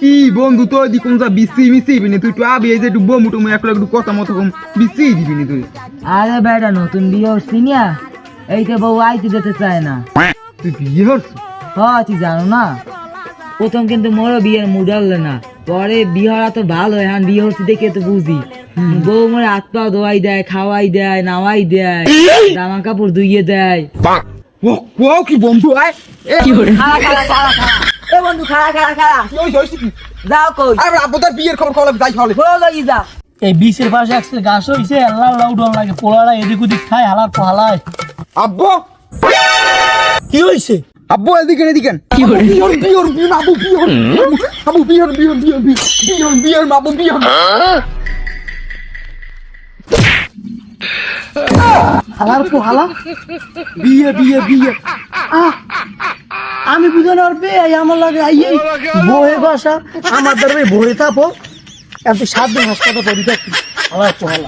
কি বন্ধু তো দি কোন যা বিসি মিসি বিনি তুই তো আবি এই যে একটু বমু টমু একটু কথা মতো কম বিসি দিবিনি তুই। আরে বেটা নতুন বিয়ে হচ্ছি না, এইটা বউ আইতে যেতে চায় না। তুই বিয়ে হচ্ছ? হ্যাঁ তুই জানো না, প্রথম কিন্তু মোরও বিয়ের মুড হলে না, পরে বিয়ে হওয়া তো ভালো, এখন বিয়ে হচ্ছে দেখে তো বুঝি। বউ মোরে হাত পা ধোয়াই দেয়, খাওয়াই দেয়, নাওয়াই দেয়, জামা কাপড় ধুইয়ে দেয়। ও কি বন্ধু আয় কি করে খাড়া খাড়া খাড়া খাড়া এ বন্ধু খাড়া খাড়া খাড়া ওই হইছে কি? যাও কই আরে আব্বু তার বিয়ের খবর খবর যাই হলে বলো লই যা। এই বিচের পাশে একটা গাছ হইছে, আল্লাহ আল্লাহ উডন লাগে, পোলারা এদিক ওদিক খায়, হালার পোহালায়। আব্বু কি হইছে? আব্বু এদিকে এদিকে কি করে? বিয়র বিয়র বিয়র আব্বু বিয়র আব্বু বিয়র বিয়র বিয়র বিয়র বিয়র আব্বু বিয়র হালার পোহালা বিয়ে বিয়ে বিয়ে আমি বুঝানো পারবে আমার লাগে আইয়ে বহে বাসা আমার দ্বারা ভরে থাকো, এত 7 দিন হাসপাতাল পড়ি থাকি হালার পোহালা।